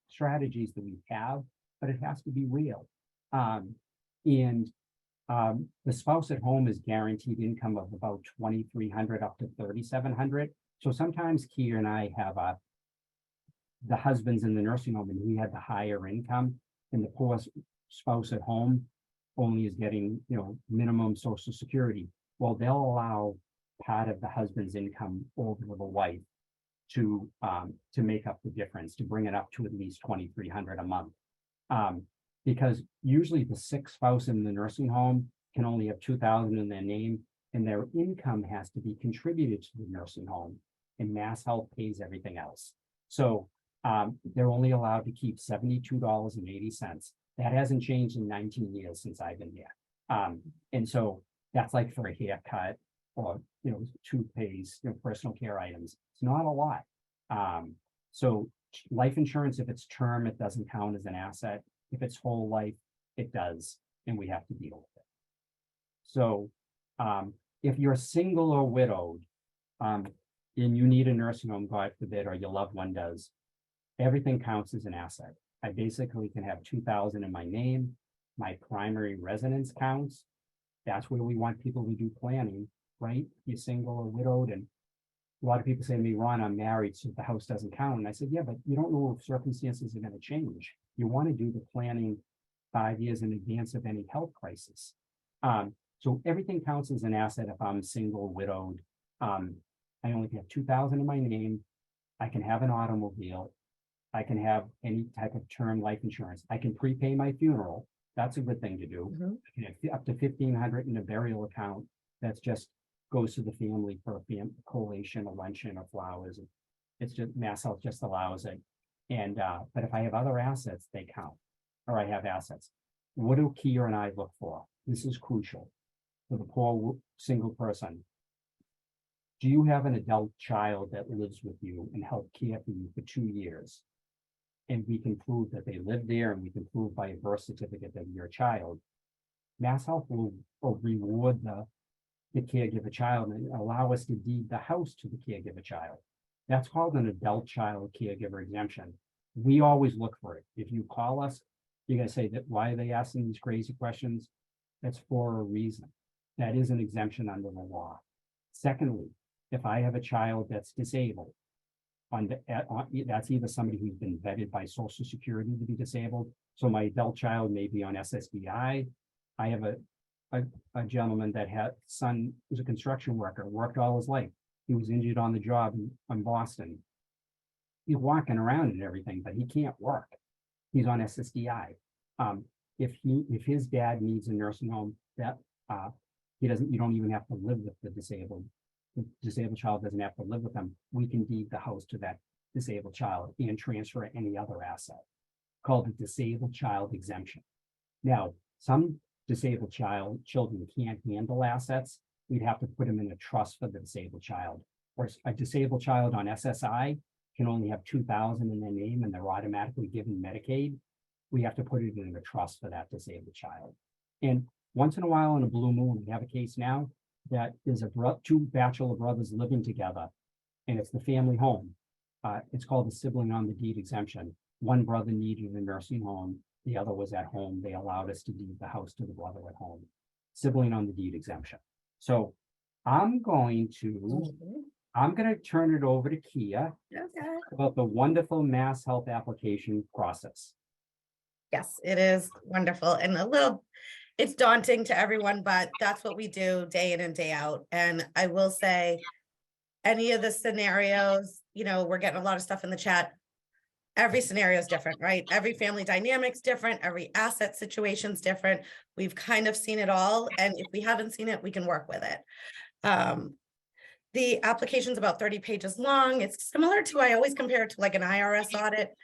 strategies that we have, but it has to be real. The spouse at home is guaranteed income of about $2,300 up to $3,700. So sometimes Keya and I have the husband's in the nursing home and he had the higher income, and the poor spouse at home only is getting, minimum Social Security. Well, they'll allow part of the husband's income over to the wife to make up the difference, to bring it up to at least $2,300 a month. Because usually the sick spouse in the nursing home can only have 2,000 in their name. and their income has to be contributed to the nursing home, and MassHealth pays everything else. So they're only allowed to keep $72.80. That hasn't changed in 19 years since I've been here. And so that's like for a haircut or, toothpaste, personal care items. It's not a lot. So life insurance, if it's term, it doesn't count as an asset. If it's whole life, it does, and we have to deal with it. So if you're single or widowed, and you need a nursing home, God forbid, or your loved one does, everything counts as an asset. I basically can have 2,000 in my name. My primary residence counts. That's where we want people to do planning, right? If you're single or widowed, and a lot of people say to me, Ron, I'm married, so the house doesn't count. And I said, yeah, but you don't know if circumstances are going to change. You want to do the planning 5 years in advance of any health crisis. So everything counts as an asset if I'm single, widowed. I only have 2,000 in my name. I can have an automobile. I can have any type of term life insurance. I can prepay my funeral. That's a good thing to do. Mhm. I can have up to 1,500 in a burial account. That's just goes to the family for a collation, a luncheon, or flowers. It's just MassHealth just allows it. And but if I have other assets, they count, or I have assets. What do Keya and I look for? This is crucial for the poor single person. Do you have an adult child that lives with you and help care for you for 2 years? And we can prove that they live there, and we can prove by a birth certificate that you're a child. MassHealth will reward the caregiver child and allow us to deed the house to the caregiver child. That's called an adult child caregiver exemption. We always look for it. If you call us, you're gonna say that, why are they asking these crazy questions? That's for a reason. That is an exemption under the law. Secondly, if I have a child that's disabled, that's either somebody who's been vetted by Social Security to be disabled. So my adult child may be on SSDI. I have a gentleman that had son was a construction worker, worked all his life. He was injured on the job in Boston. He's walking around and everything, but he can't work. He's on SSDI. If his dad needs a nursing home, that you don't even have to live with the disabled. The disabled child doesn't have to live with them. We can deed the house to that disabled child and transfer any other asset, called the disabled child exemption. Now, some disabled children can't handle assets. We'd have to put them in a trust for the disabled child. Or a disabled child on SSI can only have 2,000 in their name, and they're automatically given Medicaid. We have to put it in a trust for that disabled child. And once in a while, in a blue moon, we have a case now that is two bachelor brothers living together, and it's the family home. It's called the sibling on the deed exemption. One brother needed a nursing home, the other was at home. They allowed us to deed the house to the brother at home. Sibling on the deed exemption. So I'm going to turn it over to Keya about the wonderful MassHealth application process. Yes, it is wonderful, and it's daunting to everyone, but that's what we do day in and day out. And I will say, any of the scenarios, we're getting a lot of stuff in the chat. Every scenario is different, right? Every family dynamic's different. Every asset situation's different. We've kind of seen it all. And if we haven't seen it, we can work with it. The application's about 30 pages long. It's similar to, I always compare it to like an IRS audit.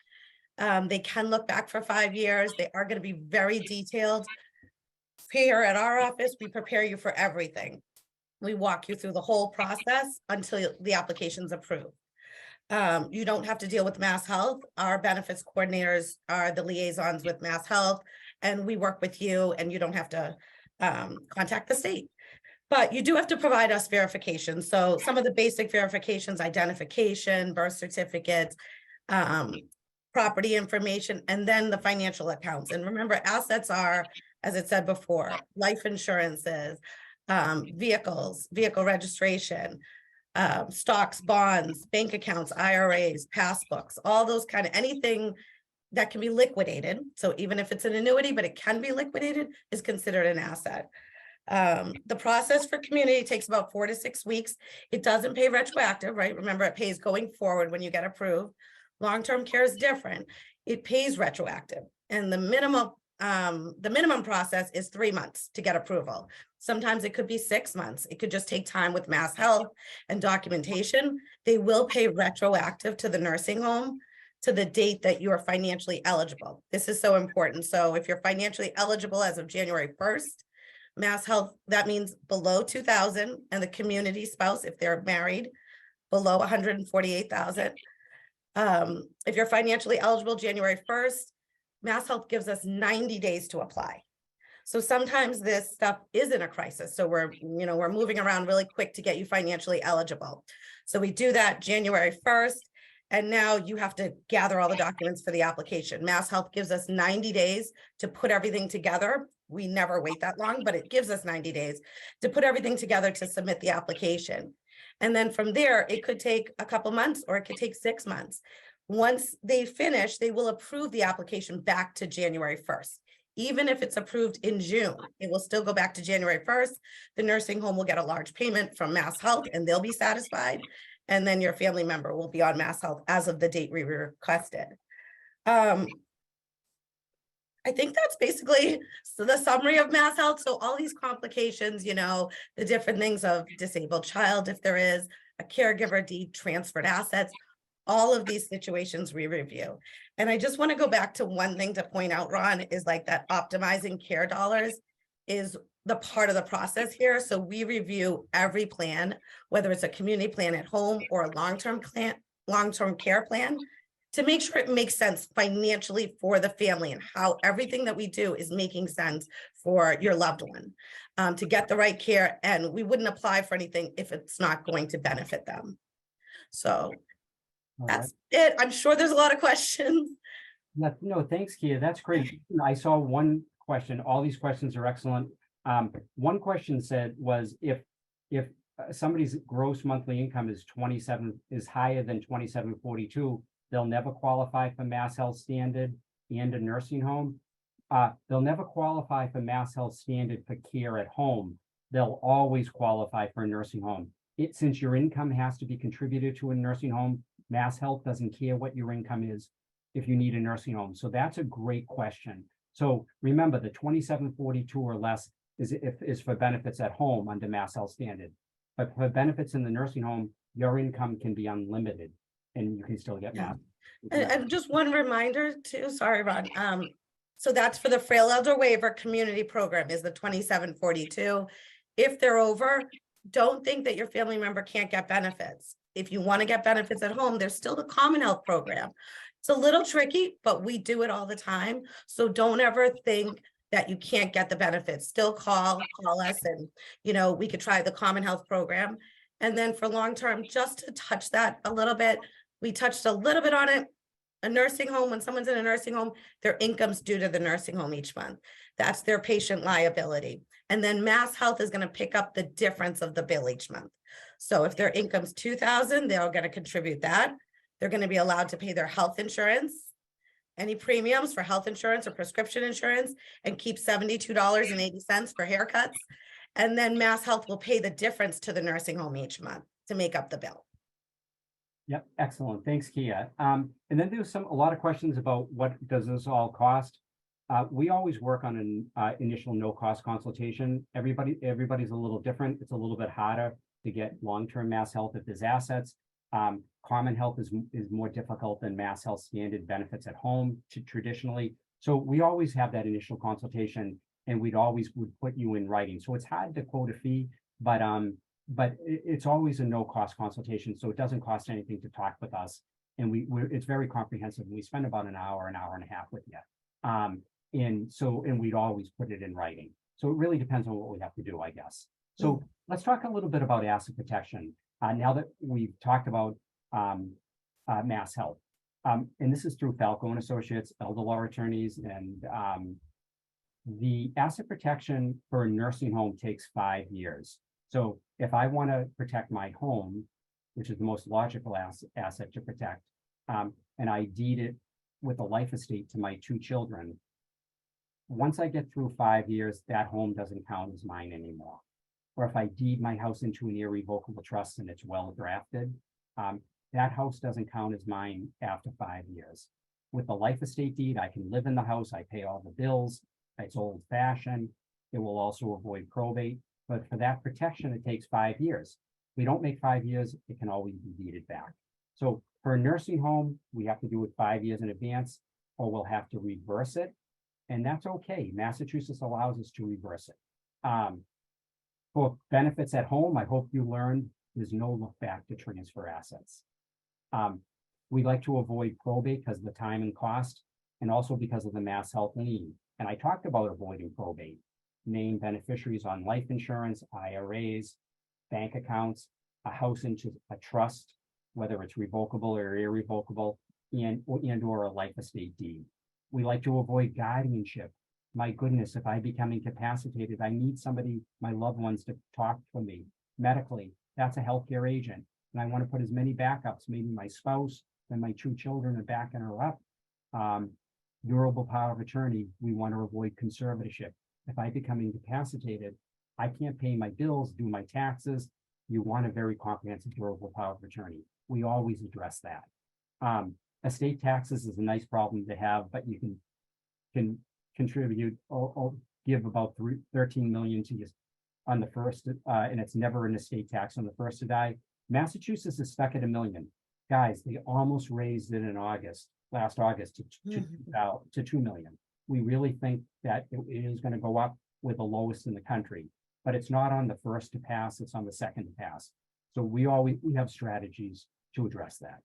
They can look back for 5 years. They are going to be very detailed. Here at our office, we prepare you for everything. We walk you through the whole process until the application's approved. You don't have to deal with MassHealth. Our benefits coordinators are the liaisons with MassHealth, and we work with you, and you don't have to contact the state. But you do have to provide us verification. So some of the basic verifications: identification, birth certificates, property information, and then the financial accounts. And remember, assets are, as it said before, life insurances, vehicles, vehicle registration, stocks, bonds, bank accounts, IRAs, passbooks, all those kind of, anything that can be liquidated. So even if it's an annuity, but it can be liquidated, is considered an asset. The process for community takes about 4 to 6 weeks. It doesn't pay retroactive, right? Remember, it pays going forward when you get approved. Long-term care is different. It pays retroactive, and the minimum process is 3 months to get approval. Sometimes it could be 6 months. It could just take time with MassHealth and documentation. They will pay retroactive to the nursing home to the date that you are financially eligible. This is so important. So if you're financially eligible as of January 1st, MassHealth, that means below 2,000, and the community spouse, if they're married, below 148,000. If you're financially eligible January 1st, MassHealth gives us 90 days to apply. So sometimes this stuff isn't a crisis. So we're moving around really quick to get you financially eligible. So we do that January 1st. And now you have to gather all the documents for the application. MassHealth gives us 90 days to put everything together. We never wait that long, but it gives us 90 days to put everything together to submit the application. And then from there, it could take a couple months or it could take 6 months. Once they finish, they will approve the application back to January 1st. Even if it's approved in June, it will still go back to January 1st. The nursing home will get a large payment from MassHealth and they'll be satisfied. And then your family member will be on MassHealth as of the date we requested. I think that's basically the summary of MassHealth. So all these complications, the different things of disabled child, if there is a caregiver deed, transferred assets, all of these situations we review. And I just want to go back to one thing to point out, Ron, is like that optimizing care dollars is the part of the process here. So we review every plan, whether it's a community plan at home or a long-term care plan, to make sure it makes sense financially for the family and how everything that we do is making sense for your loved one, to get the right care. And we wouldn't apply for anything if it's not going to benefit them. So that's it. I'm sure there's a lot of questions. No, thanks, Keya. That's great. I saw one question. All these questions are excellent. One question was if somebody's gross monthly income is higher than 2742, they'll never qualify for MassHealth Standard and a nursing home. They'll never qualify for MassHealth Standard for care at home. They'll always qualify for a nursing home. Since your income has to be contributed to a nursing home, MassHealth doesn't care what your income is if you need a nursing home. So that's a great question. So remember, the 2742 or less is for benefits at home under MassHealth Standard. But for benefits in the nursing home, your income can be unlimited and you can still get Mass. And just one reminder too, sorry, Ron. So that's for the Frail Elder Waiver Community Program is the 2742. If they're over, don't think that your family member can't get benefits. If you want to get benefits at home, there's still the Common Health Program. It's a little tricky, but we do it all the time. So don't ever think that you can't get the benefits. Still call us and, we could try the Common Health Program. And then for long-term, just to touch that a little bit, we touched a little bit on it. A nursing home, when someone's in a nursing home, their income's due to the nursing home each month. That's their patient liability. And then MassHealth is going to pick up the difference of the bill each month. So if their income's $2,000, they're going to contribute that. They're going to be allowed to pay their health insurance, any premiums for health insurance or prescription insurance, and keep $72.80 for haircuts. And then MassHealth will pay the difference to the nursing home each month to make up the bill. Yep, excellent. Thanks, Keya. And then there's a lot of questions about what does this all cost. We always work on an initial no-cost consultation. Everybody's a little different. It's a little bit harder to get long-term MassHealth if there's assets. Common Health is more difficult than MassHealth Standard benefits at home traditionally. So we always have that initial consultation, and would put you in writing. So it's hard to quote a fee, but it's always a no-cost consultation, so it doesn't cost anything to talk with us. And it's very comprehensive. We spend about an hour and a half with you. And we'd always put it in writing. So it really depends on what we have to do, I guess. So let's talk a little bit about asset protection. Now that we've talked about MassHealth, and this is through Falco and Associates, elder law attorneys, and the asset protection for a nursing home takes 5 years. So if I want to protect my home, which is the most logical asset to protect, and I deed it with a life estate to my 2 children, once I get through 5 years, that home doesn't count as mine anymore. Or if I deed my house into an irrevocable trust and it's well drafted, that house doesn't count as mine after 5 years. With the life estate deed, I can live in the house, I pay all the bills, it's old fashioned, it will also avoid probate. but for that protection, it takes 5 years. If we don't make 5 years, it can always be deeded back. So for a nursing home, we have to do it 5 years in advance, or we'll have to reverse it. And that's okay. Massachusetts allows us to reverse it. For benefits at home, I hope you learned there's no look back to transfer assets. We like to avoid probate because of the time and cost, and also because of the MassHealth lien. And I talked about avoiding probate. Name beneficiaries on life insurance, IRAs, bank accounts, a house into a trust, whether it's revocable or irrevocable, and or a life estate deed. We like to avoid guardianship. My goodness, if I become incapacitated, I need somebody, my loved ones, to talk for me medically. That's a healthcare agent. And I want to put as many backups, maybe my spouse and my 2 children are backing her up. Durable power of attorney, we want to avoid conservatorship. If I become incapacitated, I can't pay my bills, do my taxes. You want a very comprehensive durable power of attorney. We always address that. Estate taxes is a nice problem to have, but you can contribute or give about 13 million to you on the first, and it's never an estate tax on the first to die. Massachusetts is stuck at $1 million. Guys, they almost raised it in last August to 2 million. We really think that it is going to go up with the lowest in the country, but it's not on the first to pass, it's on the second to pass. So we have strategies to address that.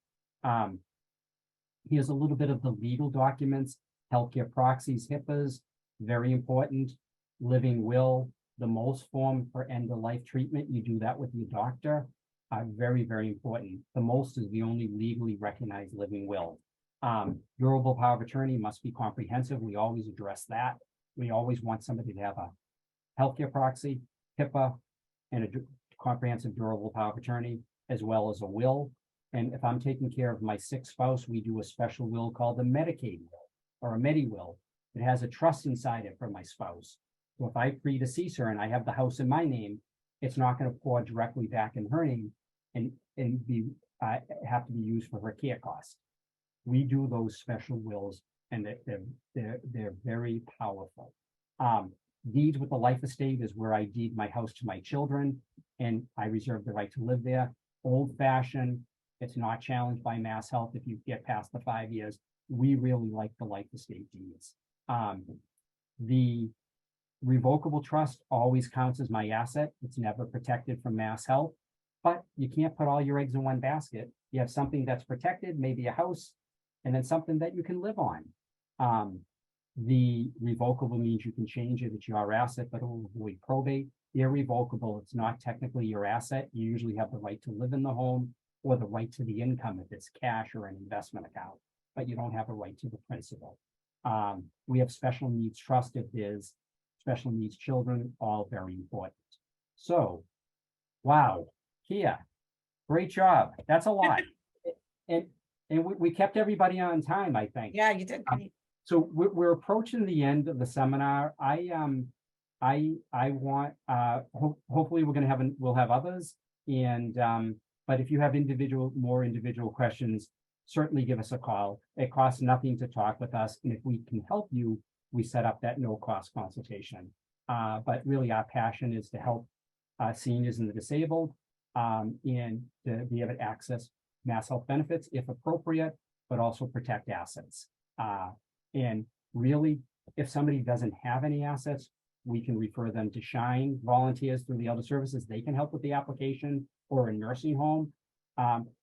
Here's a little bit of the legal documents, healthcare proxies, HIPAAs, very important. Living will, the most form for end of life treatment, you do that with your doctor. Very, very important. The most is the only legally recognized living will. Durable power of attorney must be comprehensive. We always address that. We always want somebody to have a healthcare proxy, HIPAA, and a comprehensive durable power of attorney, as well as a will. And if I'm taking care of my sick spouse, we do a special will called the Medicaid will or a Medi will. It has a trust inside it for my spouse. So if I predecease her and I have the house in my name, it's not going to pour directly back in her name and have to be used for her care costs. We do those special wills, and they're very powerful. Deeds with the life estate is where I deed my house to my children, and I reserve the right to live there. Old fashioned, it's not challenged by MassHealth if you get past the 5 years. We really like the life estate deeds. The revocable trust always counts as my asset. It's never protected from MassHealth, but you can't put all your eggs in one basket. You have something that's protected, maybe a house, and then something that you can live on. The revocable means you can change it, it's your asset, but it will avoid probate. Irrevocable, it's not technically your asset. You usually have the right to live in the home or the right to the income if it's cash or an investment account, but you don't have a right to the principal. We have special needs trust if there's special needs children, all very important. So, wow, Keya, great job. That's a lot. And we kept everybody on time, I think. Yeah, you did great. So we're approaching the end of the seminar. I want hopefully we'll have others, and but if you have more individual questions, certainly give us a call. It costs nothing to talk with us, and if we can help you, we set up that no-cost consultation. But really, our passion is to help seniors and the disabled, and to be able to access MassHealth benefits if appropriate, but also protect assets. And really, if somebody doesn't have any assets, we can refer them to Shine volunteers through the other services. They can help with the application, or a nursing home.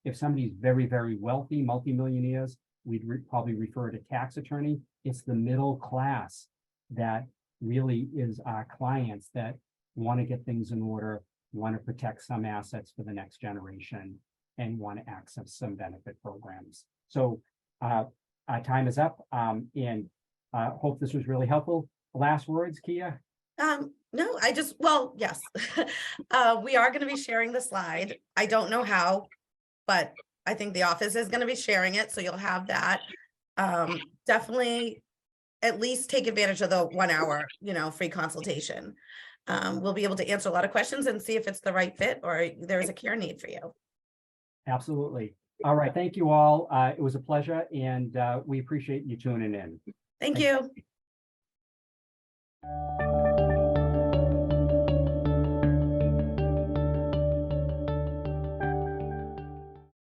If somebody's very, very wealthy, multimillionaires, we'd probably refer to tax attorney. It's the middle class that really is our clients that want to get things in order, want to protect some assets for the next generation, and want to access some benefit programs. So our time is up, and hope this was really helpful. Last words, Keya? No, yes. We are going to be sharing the slide. I don't know how, but I think the office is going to be sharing it, so you'll have that. Definitely at least take advantage of the 1 hour, free consultation. We'll be able to answer a lot of questions and see if it's the right fit or there's a care need for you. Absolutely. All right. Thank you all. It was a pleasure, and we appreciate you tuning in. Thank you.